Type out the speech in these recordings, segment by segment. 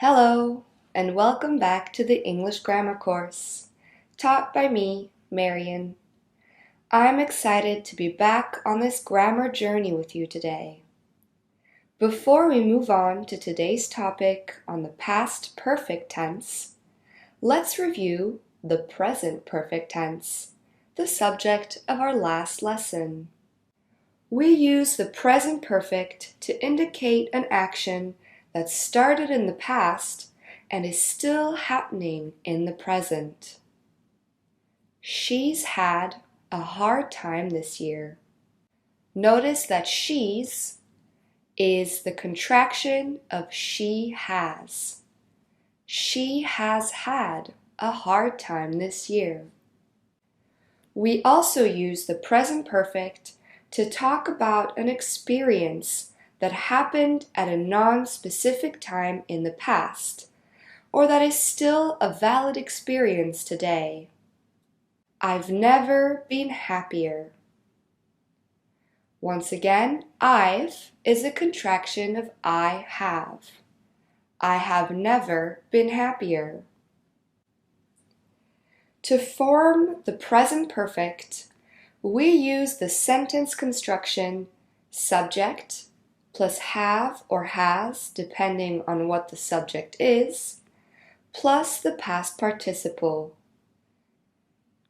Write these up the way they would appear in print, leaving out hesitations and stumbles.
Hello, and welcome back to the English Grammar course, taught by me, Marian. I'm excited to be back on this grammar journey with you today. Before we move on to today's topic on the past perfect tense, let's review the present perfect tense, the subject of our last lesson. We use the present perfect to indicate an action that started in the past and is still happening in the present. She's had a hard time this year. Notice that she's is the contraction of she has. She has had a hard time this year. We also use the present perfect to talk about an experience that happened at a non-specific time in the past, or that is still a valid experience today. I've never been happier. Once again, I've is a contraction of I have. I have never been happier. To form the present perfect, we use the sentence construction subject plus have or has, depending on what the subject is, plus the past participle.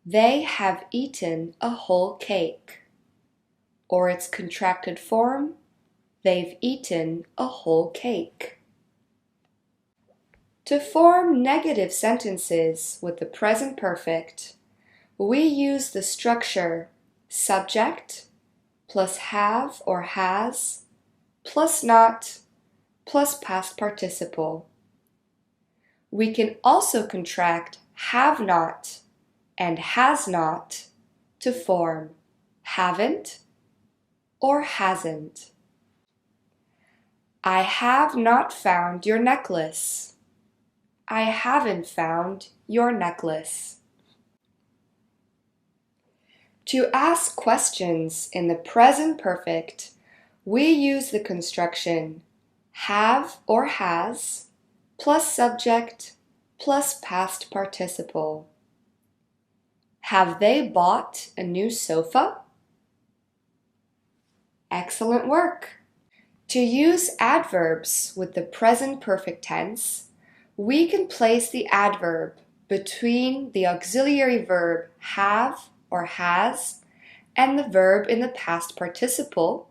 They have eaten a whole cake. Or its contracted form, they've eaten a whole cake. To form negative sentences with the present perfect, we use the structure subject plus have or has plus not plus past participle. We can also contract have not and has not to form haven't or hasn't. I have not found your necklace. I haven't found your necklace. To ask questions in the present perfect, we use the construction have or has plus subject plus past participle. Have they bought a new sofa? Excellent work! To use adverbs with the present perfect tense, we can place the adverb between the auxiliary verb have or has and the verb in the past participle,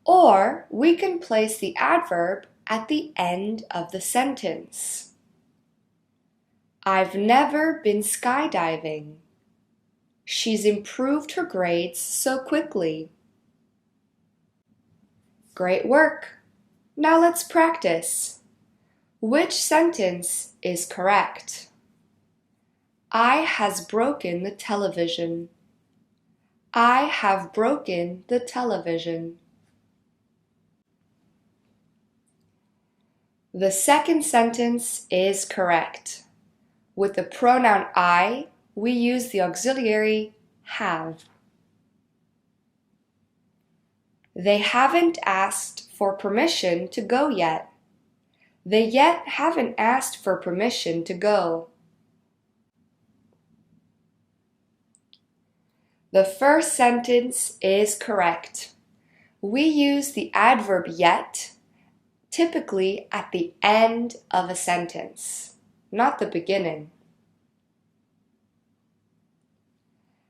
or we can place the adverb at the end of the sentence. I've never been skydiving. She's improved her grades so quickly. Great work! Now let's practice. Which sentence is correct? I has broken the television. I have broken the television. The second sentence is correct. With the pronoun I, we use the auxiliary have. They haven't asked for permission to go yet. They yet haven't asked for permission to go. The first sentence is correct. We use the adverb yet typically at the end of a sentence, not the beginning.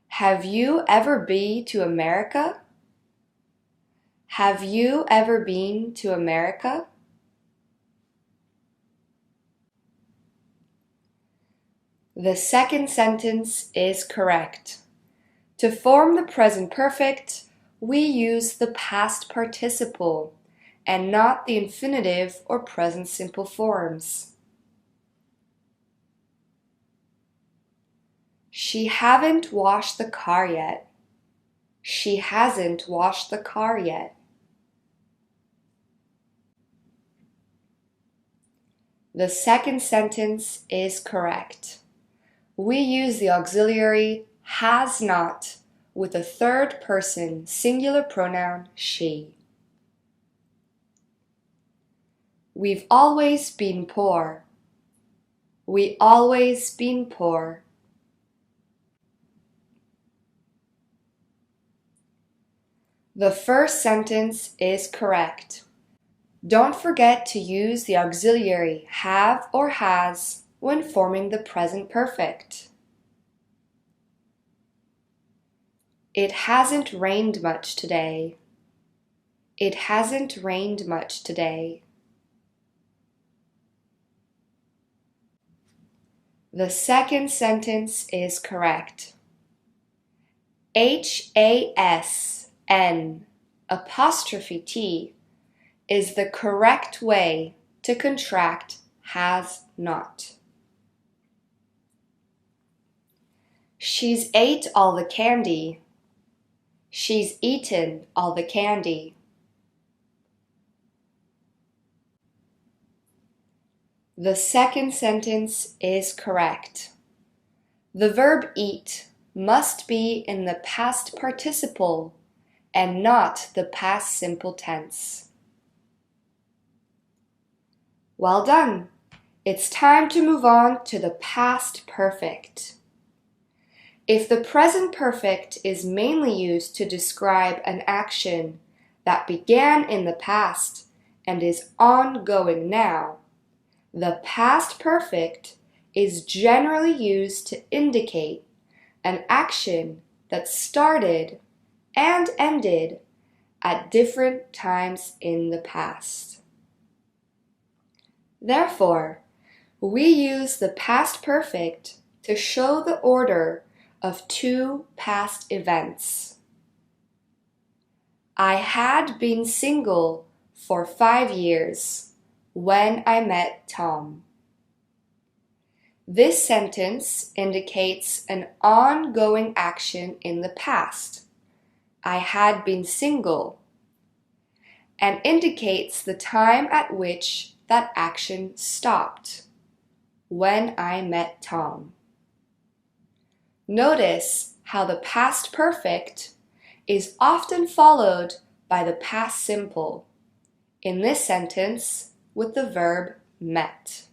Have you ever been to America? Have you ever been to America? The second sentence is correct. To form the present perfect, we use the past participle and not the infinitive or present simple forms. She haven't washed the car yet. She hasn't washed the car yet. The second sentence is correct. We use the auxiliary has not with the third person singular pronoun she. We've always been poor. We always been poor. The first sentence is correct. Don't forget to use the auxiliary have or has when forming the present perfect. It hasn't rained much today. It hasn't rained much today. The second sentence is correct. HASN' is the correct way to contract has not. She's ate all the candy. She's eaten all the candy. The second sentence is correct. The verb eat must be in the past participle and not the past simple tense. Well done! It's time to move on to the past perfect. If the present perfect is mainly used to describe an action that began in the past and is ongoing now, the past perfect is generally used to indicate an action that started and ended at different times in the past. Therefore, we use the past perfect to show the order of two past events. I had been single for 5 years when I met Tom. This sentence indicates an ongoing action in the past. I had been single, and indicates the time at which that action stopped, when I met Tom. Notice how the past perfect is often followed by the past simple, in this sentence with the verb met.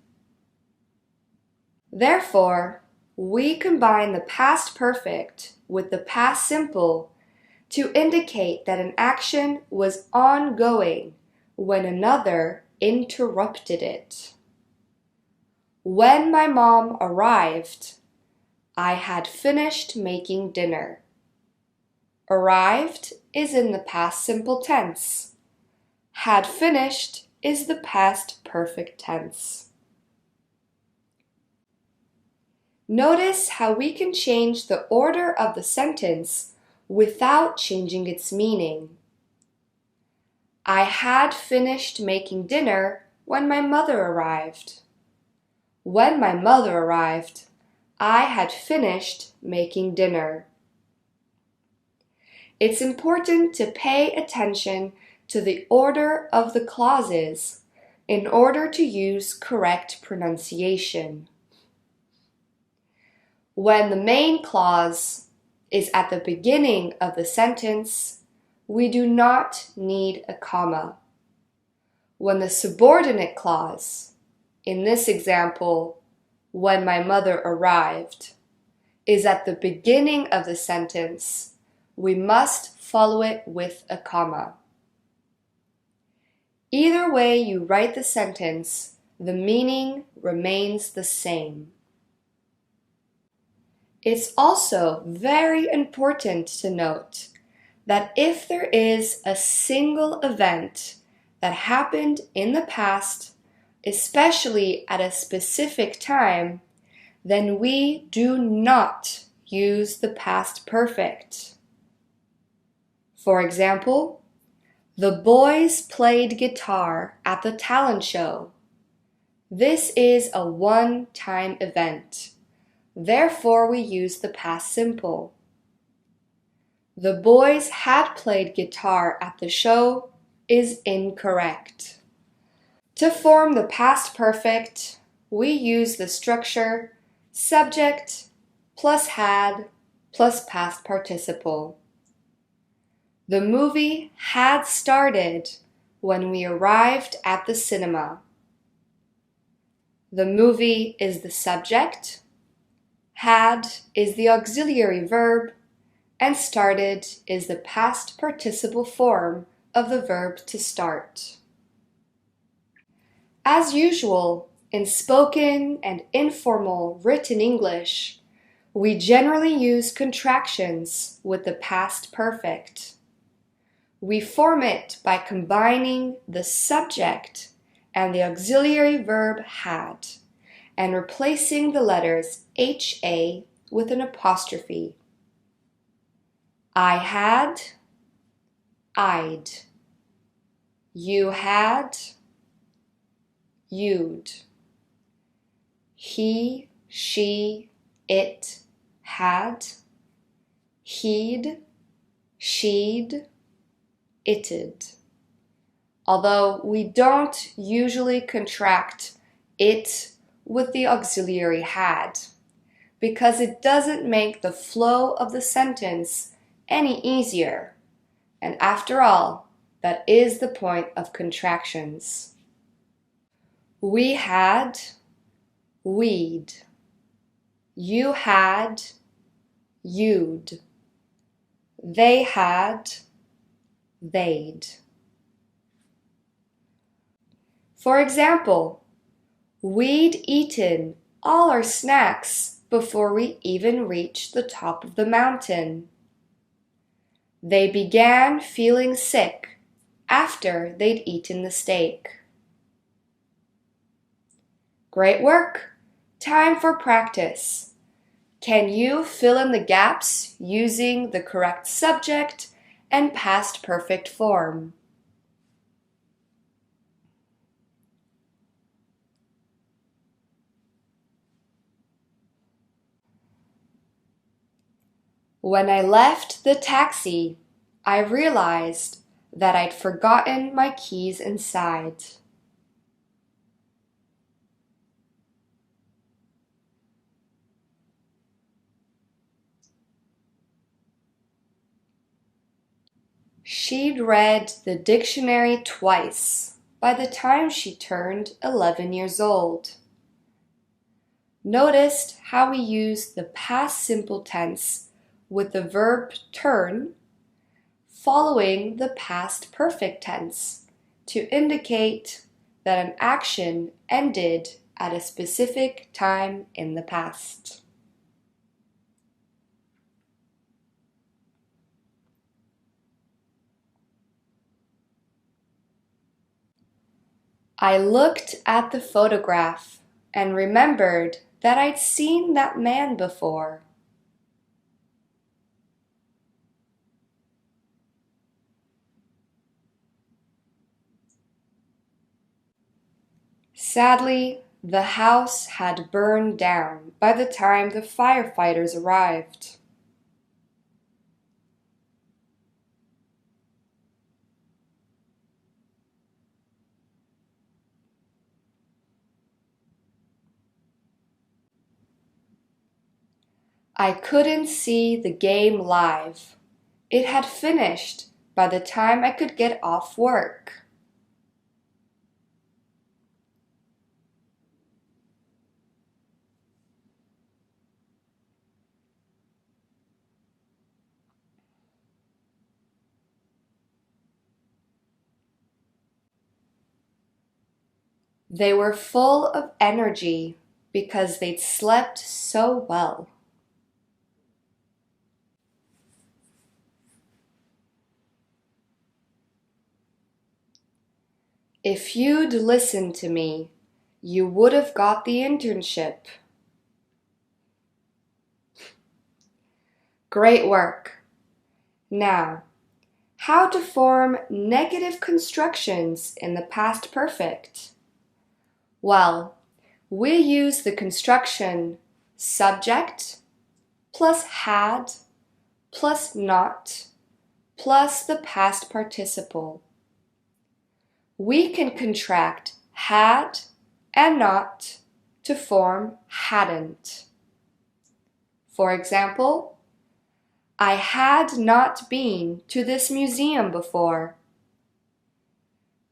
Therefore, we combine the past perfect with the past simple to indicate that an action was ongoing when another interrupted it. When my mom arrived, I had finished making dinner. Arrived is in the past simple tense. Had finished is the past perfect tense. Notice how we can change the order of the sentence without changing its meaning. I had finished making dinner when my mother arrived. When my mother arrived, I had finished making dinner. It's important to pay attention to the order of the clauses in order to use correct pronunciation. When the main clause is at the beginning of the sentence, we do not need a comma. When the subordinate clause, in this example, when my mother arrived, is at the beginning of the sentence, we must follow it with a comma. Either way you write the sentence, the meaning remains the same. It's also very important to note that if there is a single event that happened in the past, especially at a specific time, then we do not use the past perfect. For example, the boys played guitar at the talent show. This is a one-time event. Therefore, we use the past simple. The boys had played guitar at the show is incorrect. To form the past perfect, we use the structure subject plus had plus past participle. The movie had started when we arrived at the cinema. The movie is the subject, had is the auxiliary verb, and started is the past participle form of the verb to start. As usual, in spoken and informal written English, we generally use contractions with the past perfect. We form it by combining the subject and the auxiliary verb had and replacing the letters HA with an apostrophe. I had, I'd. You had, you'd. He, she, it had. He'd, she'd, it'd. Although we don't usually contract it with the auxiliary had, because it doesn't make the flow of the sentence any easier. And after all, that is the point of contractions. We had, we'd. You had, you'd. They had, they'd. For example, we'd eaten all our snacks before we even reached the top of the mountain. They began feeling sick after they'd eaten the steak. Great work! Time for practice. Can you fill in the gaps using the correct subject and past perfect form? When I left the taxi, I realized that I'd forgotten my keys inside. She'd read the dictionary twice by the time she turned 11 years old. Noticed how we use the past simple tense with the verb turn following the past perfect tense to indicate that an action ended at a specific time in the past. I looked at the photograph and remembered that I'd seen that man before. Sadly, the house had burned down by the time the firefighters arrived. I couldn't see the game live. It had finished by the time I could get off work. They were full of energy because they'd slept so well. If you'd listened to me, you would have got the internship. Great work! Now, how to form negative constructions in the past perfect? Well, we use the construction subject plus had plus not plus the past participle. We can contract had and not to form hadn't. For example, I had not been to this museum before.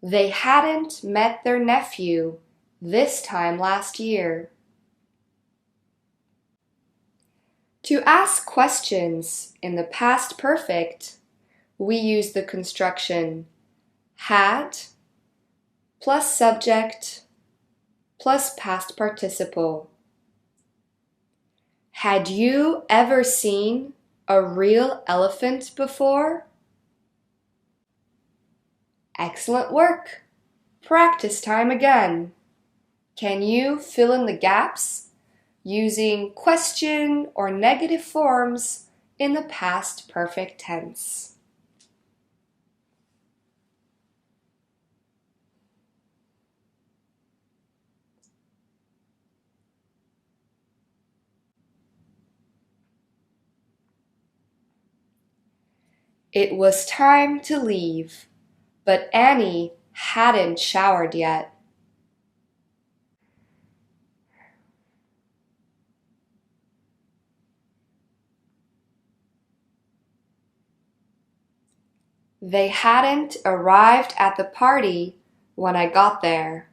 They hadn't met their nephew this time last year. To ask questions in the past perfect, we use the construction had plus subject plus past participle. Had you ever seen a real elephant before? Excellent work! Practice time again. Can you fill in the gaps using question or negative forms in the past perfect tense? It was time to leave, but Annie hadn't showered yet. They hadn't arrived at the party when I got there.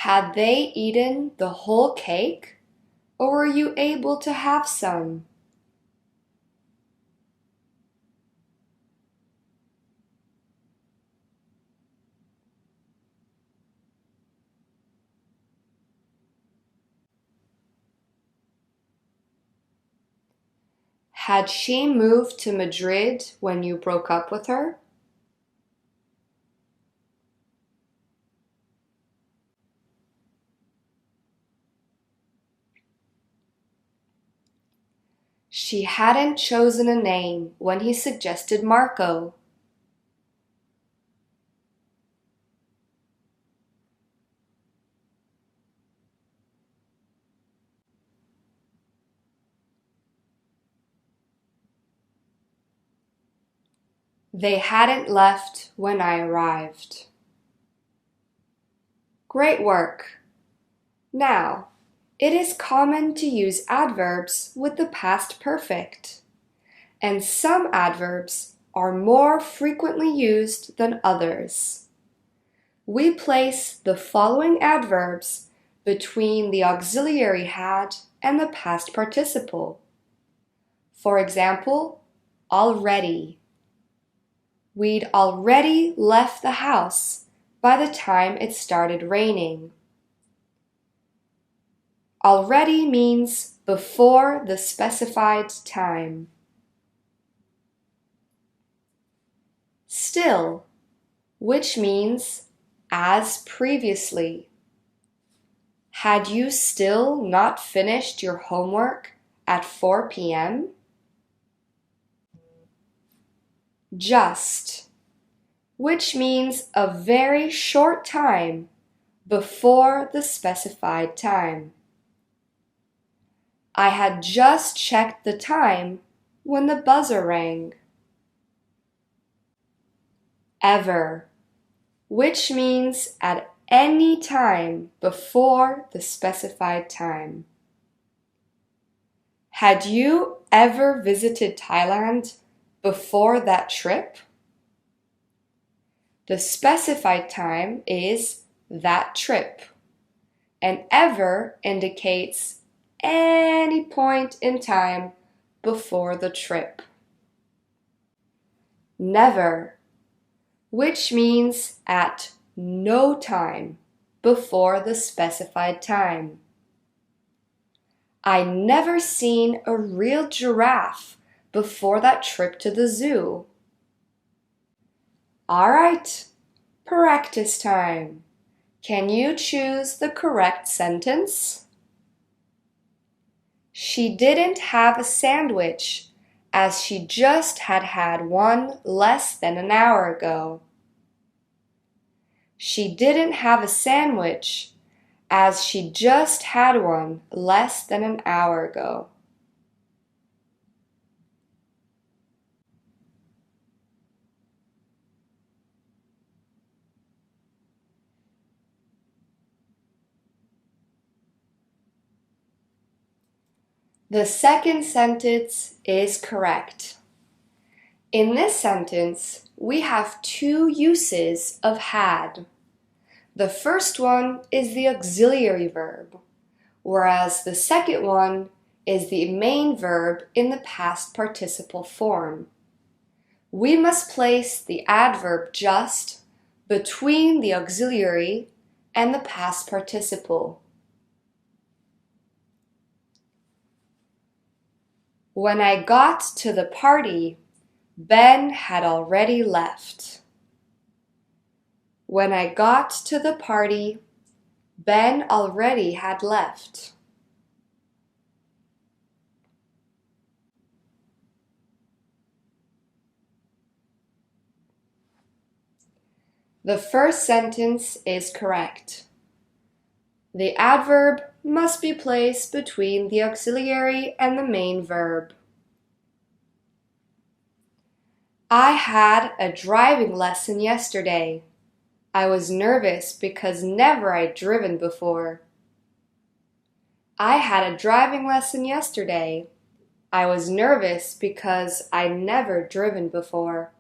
Had they eaten the whole cake, or were you able to have some? Had she moved to Madrid when you broke up with her? She hadn't chosen a name when he suggested Marco. They hadn't left when I arrived. Great work! Now, it is common to use adverbs with the past perfect, and some adverbs are more frequently used than others. We place the following adverbs between the auxiliary had and the past participle. For example, already. We'd already left the house by the time it started raining. Already means before the specified time. Still, which means as previously. Had you still not finished your homework at 4 p.m.? Just, which means a very short time before the specified time. I had just checked the time when the buzzer rang. Ever, which means at any time before the specified time. Had you ever visited Thailand before that trip? The specified time is that trip, and ever indicates any point in time before the trip. Never, which means at no time before the specified time. I never seen a real giraffe before that trip to the zoo. All right, practice time. Can you choose the correct sentence? She didn't have a sandwich as she just had one less than an hour ago. She didn't have a sandwich as she just had one less than an hour ago. The second sentence is correct. In this sentence, we have two uses of had. The first one is the auxiliary verb, whereas the second one is the main verb in the past participle form. We must place the adverb just between the auxiliary and the past participle. When I got to the party, Ben had already left. When I got to the party, Ben already had left. The first sentence is correct. The adverb must be placed between the auxiliary and the main verb. I had a driving lesson yesterday. I was nervous because never I'd driven before. I had a driving lesson yesterday. I was nervous because I'd never driven before.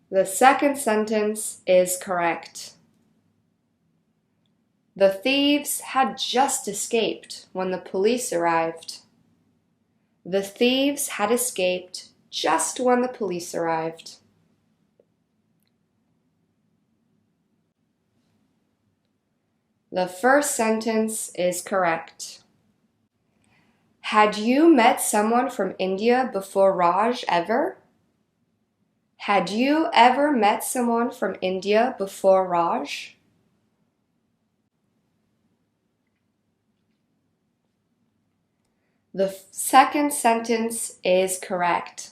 The second sentence is correct. The thieves had just escaped when the police arrived. The thieves had escaped just when the police arrived. The first sentence is correct. Had you met someone from India before Raj ever? Had you ever met someone from India before Raj? The second sentence is correct.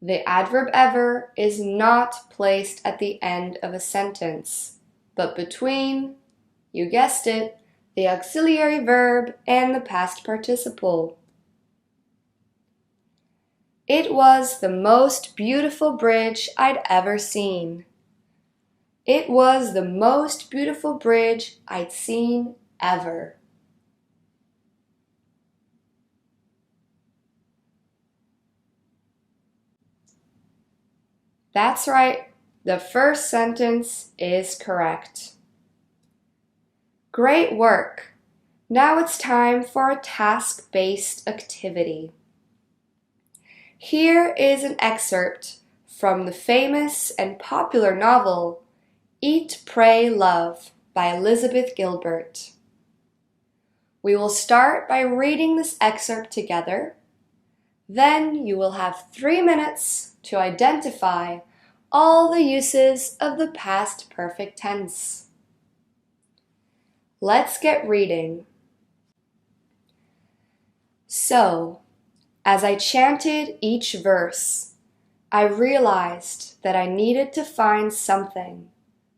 The adverb ever is not placed at the end of a sentence, but between, you guessed it, the auxiliary verb and the past participle. It was the most beautiful bridge I'd ever seen. It was the most beautiful bridge I'd seen ever. That's right. The first sentence is correct. Great work. Now it's time for a task-based activity. Here is an excerpt from the famous and popular novel Eat, Pray, Love by Elizabeth Gilbert. We will start by reading this excerpt together. Then you will have 3 minutes to identify all the uses of the past perfect tense. Let's get reading. So, as I chanted each verse, I realized that I needed to find something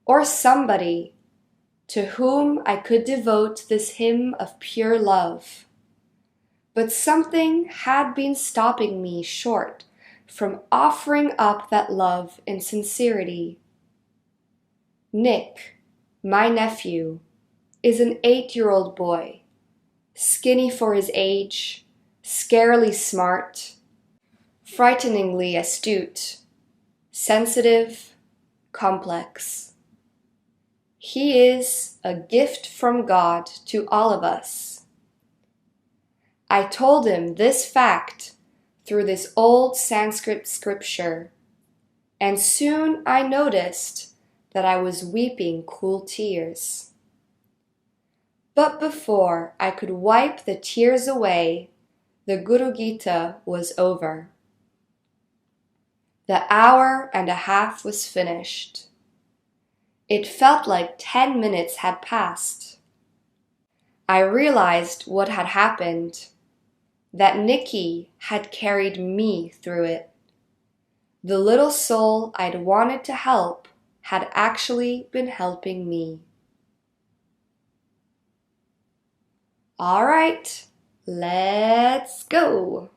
or somebody to whom I could devote this hymn of pure love. But something had been stopping me short from offering up that love in sincerity. Nick, my nephew, is an 8-year-old boy, skinny for his age, scarily smart, frighteningly astute, sensitive, complex. He is a gift from God to all of us. I told him this fact through this old Sanskrit scripture, and soon I noticed that I was weeping cool tears. But before I could wipe the tears away, the Guru Gita was over. The hour and a half was finished. It felt like 10 minutes had passed. I realized what had happened, that Nikki had carried me through it. The little soul I'd wanted to help had actually been helping me. All right, let's go.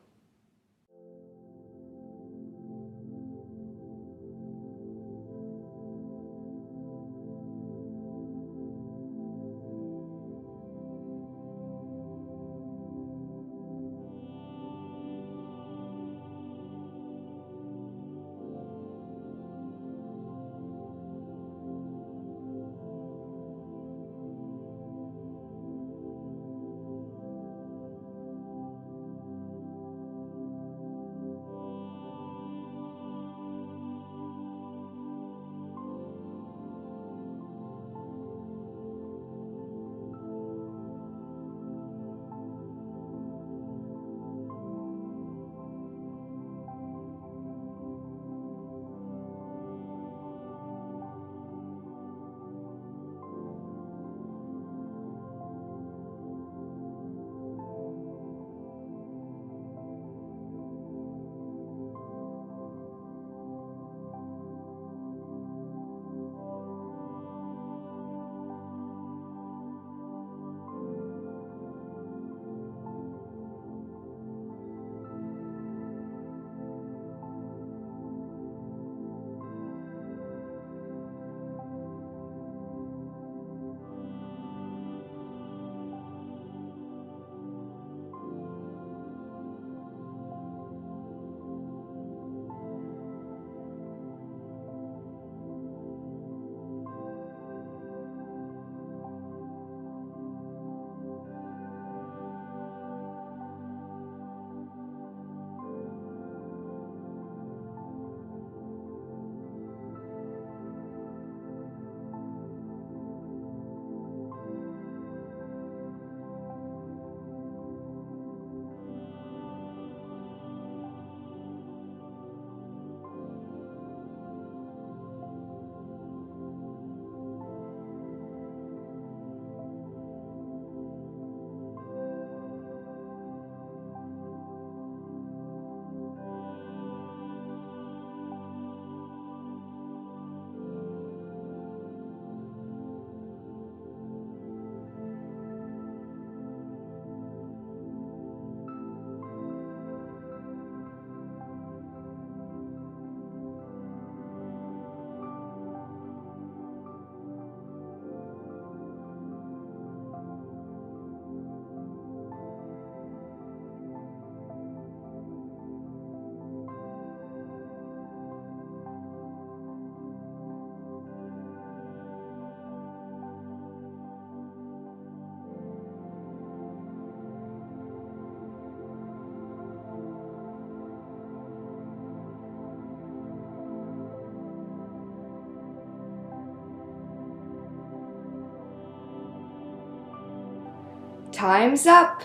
Time's up!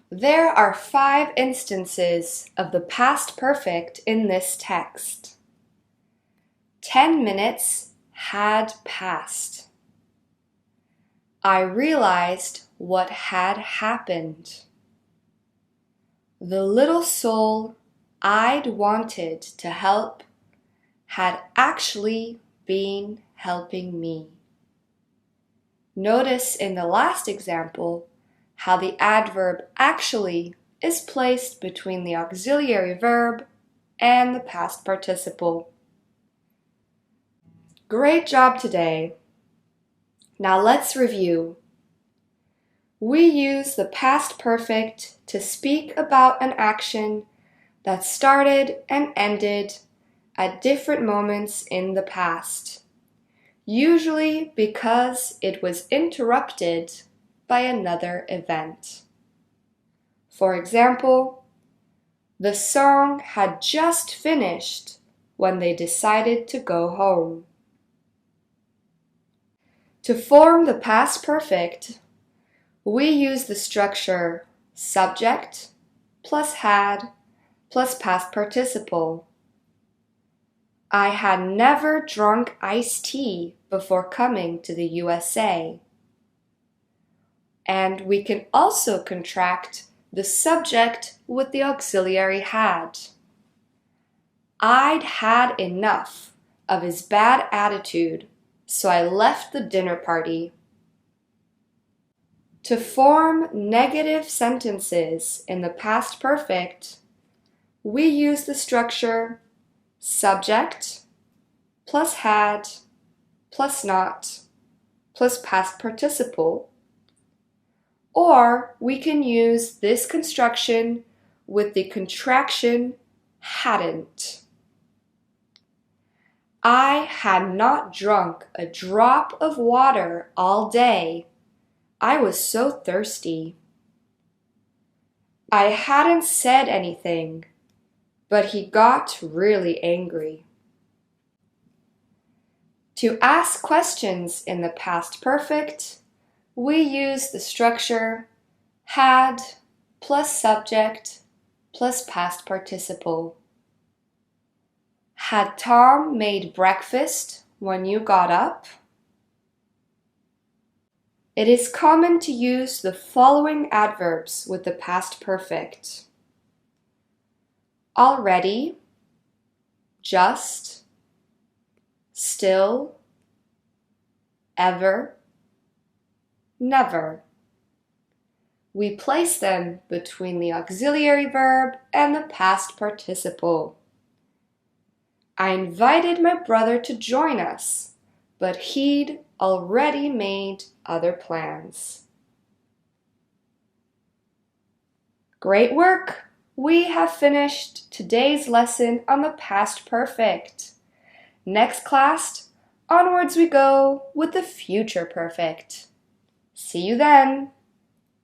There are 5 instances of the past perfect in this text. 10 minutes had passed. I realized what had happened. The little soul I'd wanted to help had actually been helping me. Notice in the last example how the adverb actually is placed between the auxiliary verb and the past participle. Great job today! Now let's review. We use the past perfect to speak about an action that started and ended at different moments in the past, usually because it was interrupted by another event. For example, the song had just finished when they decided to go home. To form the past perfect, we use the structure subject plus had plus past participle. I had never drunk iced tea before coming to the USA. And we can also contract the subject with the auxiliary had. I'd had enough of his bad attitude, so I left the dinner party. To form negative sentences in the past perfect, we use the structure subject plus had plus not plus past participle, or we can use this construction with the contraction hadn't. I had not drunk a drop of water all day. I was so thirsty. I hadn't said anything, but he got really angry. To ask questions in the past perfect, we use the structure had plus subject plus past participle. Had Tom made breakfast when you got up? It is common to use the following adverbs with the past perfect: already, just, still, ever, never. We place them between the auxiliary verb and the past participle. I invited my brother to join us, but he'd already made other plans. Great work! We have finished today's lesson on the past perfect. Next class, onwards we go with the future perfect. See you then!